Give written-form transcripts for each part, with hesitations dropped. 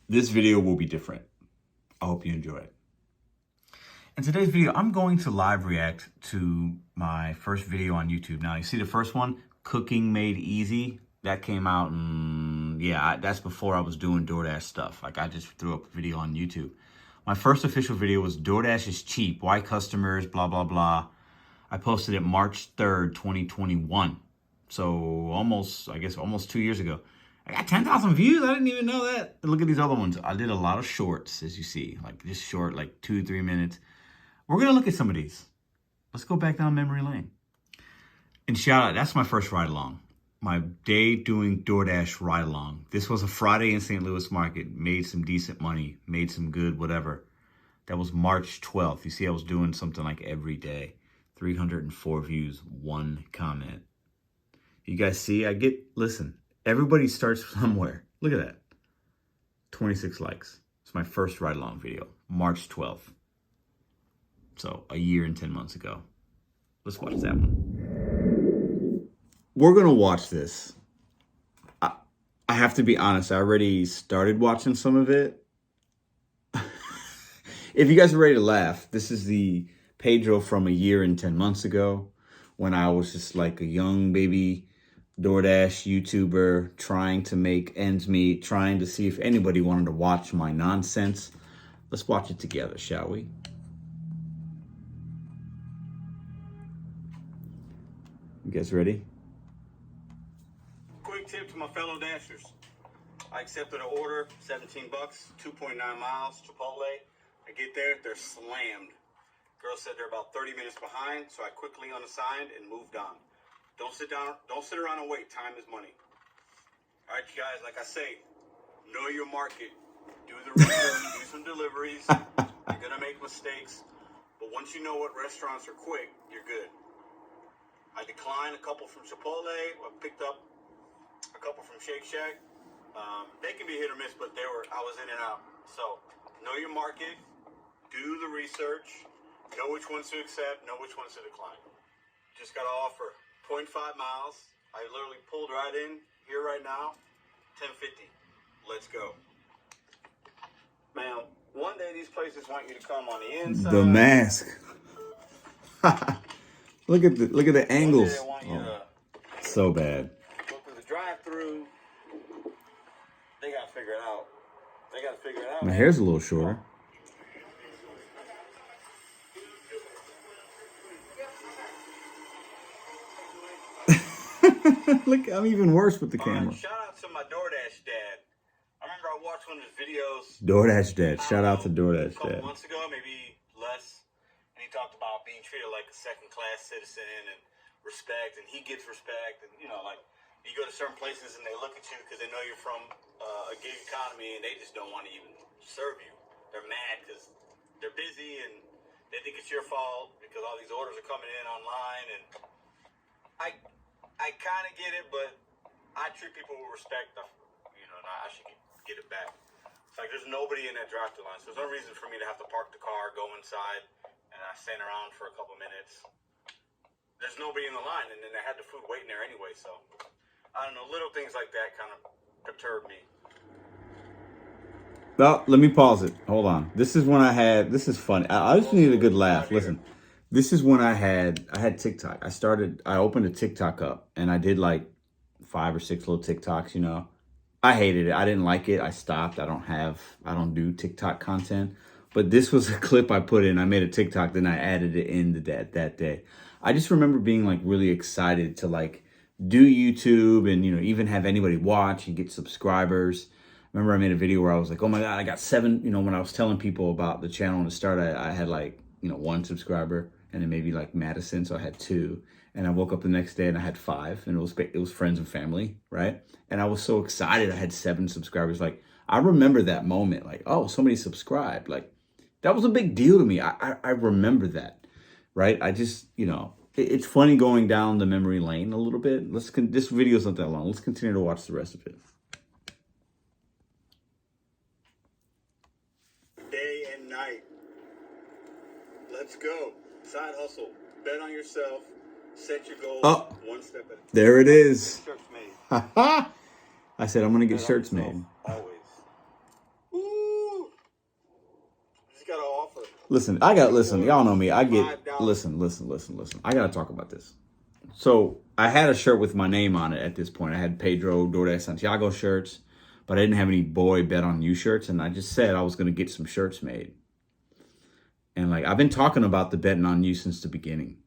This video will be different. I hope you enjoy it. In today's video, I'm going to live react to my first video on YouTube. Now, you see the first one, Cooking Made Easy? That came out, that's before I was doing Doordash stuff. Like, I just threw up a video on YouTube. My first official video was Doordash is cheap. Why customers, blah, blah, blah. I posted it March 3rd, 2021. So almost 2 years ago. I got 10,000 views. I didn't even know that. Look at these other ones. I did a lot of shorts, as you see. Like, just short, like 2-3 minutes. We're going to look at some of these. Let's go back down memory lane. And shout out, that's my first ride-along. My day doing Doordash ride-along. This was a Friday in St. Louis market. Made some decent money. Made some good whatever. That was March 12th. You see, I was doing something like every day. 304 views, 1 comment. You guys see, listen, everybody starts somewhere. Look at that. 26 likes. It's my first ride-along video, March 12th. So a year and 10 months ago. Let's watch that one. We're going to watch this. I have to be honest, I already started watching some of it. If you guys are ready to laugh, this is the Pedro from a year and 10 months ago when I was just like a young baby Doordash YouTuber trying to make ends meet, trying to see if anybody wanted to watch my nonsense. Let's watch it together, shall we? You guys ready? Quick tip to my fellow dashers. I accepted an order, 17 bucks, 2.9 miles, Chipotle. I get there, they're slammed. Girl said they're about 30 minutes behind, so I quickly unassigned and moved on. Don't sit around and wait. Time is money. All right, you guys, like I say, know your market. Do the research, do some deliveries. You're going to make mistakes. But once you know what restaurants are quick, you're good. I declined a couple from Chipotle. I picked up a couple from Shake Shack. They can be hit or miss, but I was in and out. So know your market. Do the research. Know which ones to accept. Know which ones to decline. Just got to offer 0.5 miles. I literally pulled right in here right now. 1050. Let's go. Man, one day these places want you to come on the inside. The mask. Look at the angles. They want you to so bad. go through the drive-through. They got to figure it out. My hair's a little shorter. Look, I'm even worse with the camera. Shout out to my Doordash dad. I remember I watched one of his videos. Doordash dad. Shout out to Doordash a couple dad. months ago, maybe less. And he talked about being treated like a second-class citizen and respect. And he gets respect. And, you know, like, you go to certain places and they look at you because they know you're from a gig economy and they just don't want to even serve you. They're mad because they're busy and they think it's your fault because all these orders are coming in online. And I kind of get it, but I treat people with respect. You know, and I should get it back. It's like there's nobody in that drive-thru line, so there's no reason for me to have to park the car, go inside, and I stand around for a couple minutes. There's nobody in the line, and then I had the food waiting there anyway, so I don't know. Little things like that kind of perturb me. Well, let me pause it. Hold on. This is is funny. I just need a good laugh. Listen. This is when I had TikTok. I opened a TikTok up and I did like 5 or 6 little TikToks, you know. I hated it. I didn't like it. I stopped. I don't do TikTok content. But this was a clip I put in. I made a TikTok, then I added it in that day. I just remember being like really excited to like do YouTube and, you know, even have anybody watch and get subscribers. Remember I made a video where I was like, oh my God, I got 7, you know, when I was telling people about the channel to start, I had like, you know, 1 subscriber. And then maybe like Madison, so I had 2. And I woke up the next day and I had 5. And it was friends and family, right? And I was so excited I had 7 subscribers. Like, I remember that moment. Like, oh, somebody subscribed. Like, that was a big deal to me. I remember that, right? I just, you know, it's funny going down the memory lane a little bit. This video's not that long. Let's continue to watch the rest of it. Day and night. Let's go. Side hustle. Bet on yourself. Set your goals one step at a time. There it is. Shirts made. I said I'm going to get shirts made. Always. Listen, listen, y'all know me. I get, listen. I got to talk about this. So I had a shirt with my name on it at this point. I had Pedro Doordash Santiago shirts, but I didn't have any Boy Bet on You shirts. And I just said I was going to get some shirts made. And like, I've been talking about the betting on you since the beginning.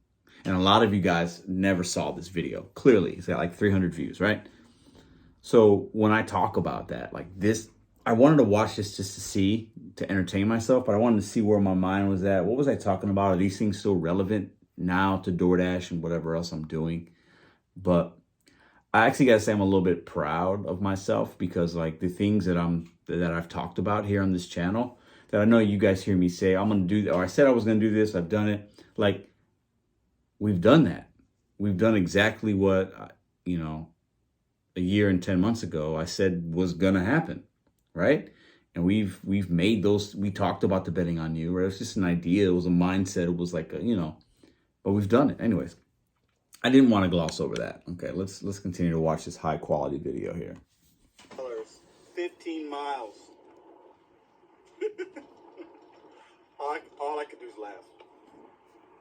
And a lot of you guys never saw this video. Clearly, it's got like 300 views, right? So when I talk about that, like this, I wanted to watch this just to see, to entertain myself, but I wanted to see where my mind was at. What was I talking about? Are these things still relevant now to DoorDash and whatever else I'm doing? But I actually got to say I'm a little bit proud of myself because like the things that I've talked about here on this channel that I know you guys hear me say, I'm going to do, or I said I was going to do this, I've done it. Like, we've done that. We've done exactly what, you know, a year and 10 months ago I said was going to happen, right? And we've made those, we talked about the betting on you, right? It was just an idea. It was a mindset. It was like, you know, but we've done it. Anyways, I didn't want to gloss over that. Okay, let's continue to watch this high quality video here. 15 miles. all I could do is laugh.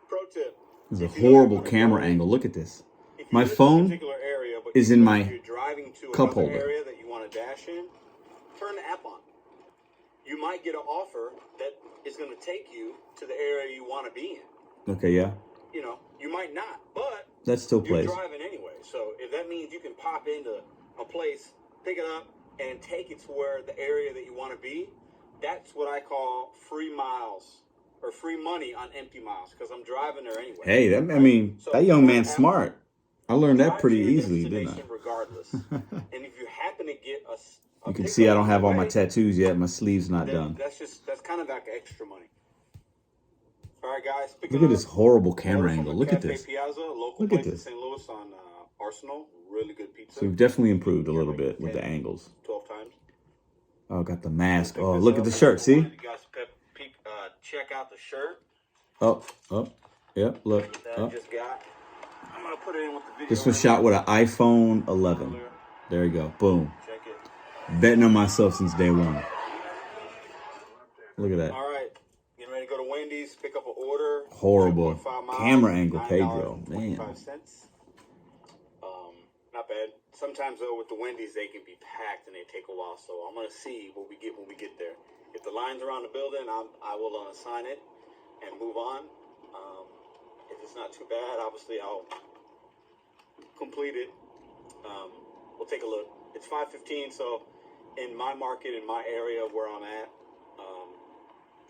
Pro tip. This is a horrible camera angle. Look at this. My phone is in my cup holder. Area that you want to dash in, turn the app on. You might get an offer that is going to take you to the area you want to be in. Okay, yeah. You know, you might not, but that still plays. You're driving anyway. So if that means you can pop into a place, pick it up, and take it to where the area that you want to be, that's what I call free miles or free money on empty miles because I'm driving there anyway. Hey, I mean, so that young man's smart. I learned that pretty easily, didn't I? Regardless. And if you happen to get a you can see I don't have all my tattoos yet. My sleeve's not done. That's kind of like extra money. All right, guys. Look at this horrible camera angle. Look at this. Piazza, local Look place at this. in St. Louis on Arsenal. Really good pizza. So we've definitely improved a little bit with the angles. 12 times. Oh, got the mask. Oh, look at the shirt. See? You guys check out the shirt. Oh, yep. Look. That I just got. I'm gonna put it in with the video. This was shot with an iPhone 11. There you go. Boom. Check it. Betting on myself since day one. Look at that. All right. Getting ready to go to Wendy's, pick up an order. Horrible. 2.5 miles, Camera angle, Pedro. Man. Not bad. Sometimes though with the Wendy's they can be packed and they take a while. So I'm gonna see what we get when we get there. If the line's around the building, I will assign it and move on. If it's not too bad, obviously I'll complete it. We'll take a look. It's 5:15, so in my market, in my area where I'm at,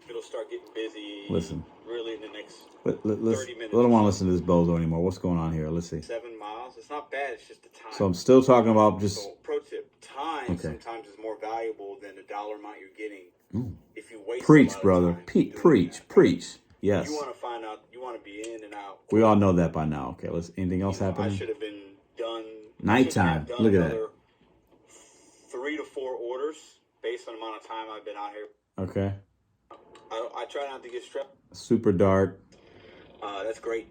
it'll start getting busy. Listen. Really in the next 30 minutes. I don't want to listen to this bozo anymore. What's going on here? Let's see. 7 miles. It's not bad. It's just the time. So I'm still talking about just... So, pro tip. Time sometimes is more valuable than the dollar amount you're getting. If you waste Preach, a lot brother. of time Preach. Yes. You want to find out. You want to be in and out. We all know that by now. Okay, anything else happening? I should have been done. Nighttime. Look at that. 3 to 4 orders based on the amount of time I've been out here. Okay. I try not to get stressed. Super dark. That's great.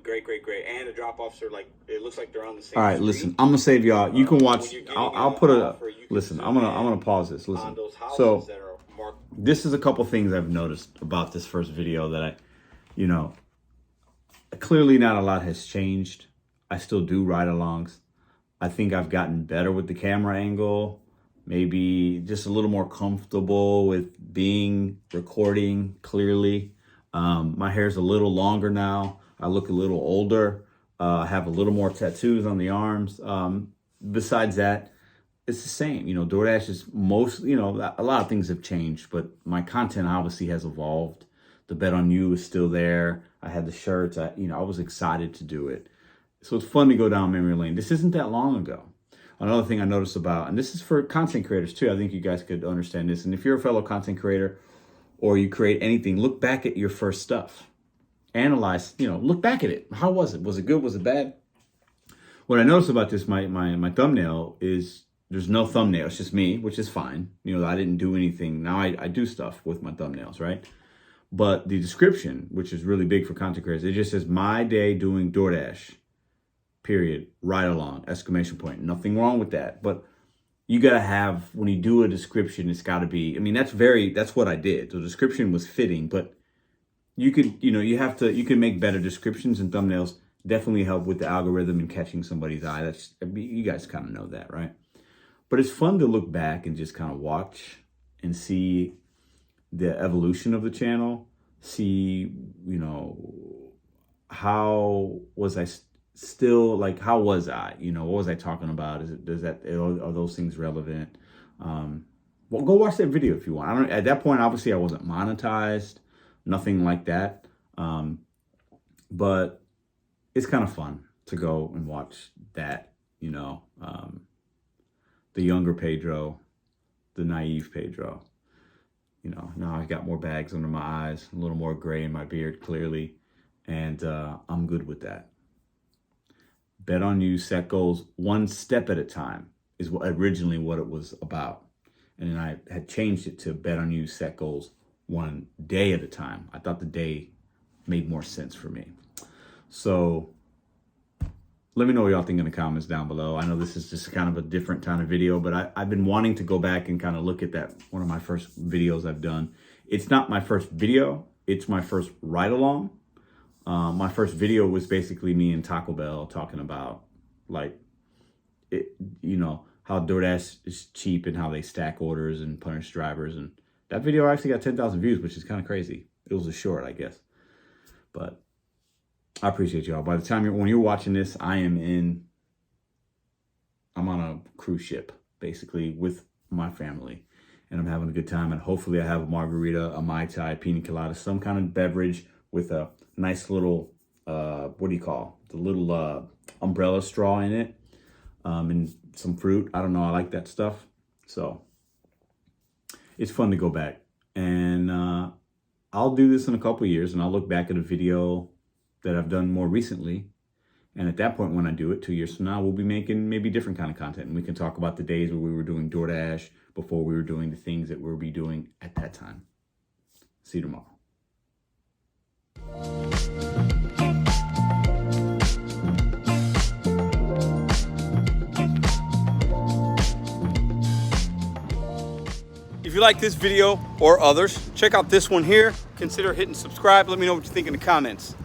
Great. And the drop-offs are like, it looks like they're on the same All right, street. listen, I'm going to save y'all. You can watch. I'll put a... Listen, I'm gonna pause this. Listen. So, this is a couple things I've noticed about this first video that clearly not a lot has changed. I still do ride-alongs. I think I've gotten better with the camera angle. Maybe just a little more comfortable with recording clearly. My hair's a little longer now. I look a little older. I have a little more tattoos on the arms. Besides that, it's the same. DoorDash is mostly, a lot of things have changed, but my content obviously has evolved. The Bet on You is still there. I had the shirts. I was excited to do it. So it's fun to go down memory lane. This isn't that long ago. Another thing I noticed about, and this is for content creators too, I think you guys could understand this. And if you're a fellow content creator or you create anything, look back at your first stuff. Analyze, look back at it. How was it? Was it good? Was it bad? What I noticed about this, my thumbnail is there's no thumbnail. It's just me, which is fine. I didn't do anything. Now I do stuff with my thumbnails, right? But the description, which is really big for content creators, it just says my day doing DoorDash. Period. Ride along. Exclamation point. Nothing wrong with that. But you got to have, when you do a description, it's got to be, that's what I did. The description was fitting, but you could, you can make better descriptions, and thumbnails definitely help with the algorithm and catching somebody's eye. You guys kind of know that, right? But it's fun to look back and just kind of watch and see the evolution of the channel. See, how was I still, like, how was I? What was I talking about? Are those things relevant? Well, go watch that video if you want. At that point, obviously, I wasn't monetized, nothing like that. But it's kind of fun to go and watch that, the younger Pedro, the naive Pedro. Now I got more bags under my eyes, a little more gray in my beard, clearly, and I'm good with that. Bet on you, set goals one step at a time is originally what it was about. And then I had changed it to bet on you, set goals one day at a time. I thought the day made more sense for me. So let me know what y'all think in the comments down below. I know this is just kind of a different kind of video, but I've been wanting to go back and kind of look at that, one of my first videos I've done. It's not my first video, it's my first ride-along. My first video was basically me and Taco Bell talking about, like, how DoorDash is cheap and how they stack orders and punish drivers. And that video actually got 10,000 views, which is kind of crazy. It was a short, I guess. But I appreciate y'all. By the time when you're watching this, I'm on a cruise ship, basically, with my family. And I'm having a good time. And hopefully I have a margarita, a Mai Tai, pina colada, some kind of beverage with a nice little, what do you call? The little umbrella straw in it. And some fruit. I don't know. I like that stuff. So it's fun to go back. And I'll do this in a couple of years, and I'll look back at a video that I've done more recently. And at that point, when I do it 2 years from now, we'll be making maybe different kind of content. And we can talk about the days where we were doing Doordash before we were doing the things that we'll be doing at that time. See you tomorrow. If you like this video or others, check out this one here. Consider hitting subscribe. Let me know what you think in the comments.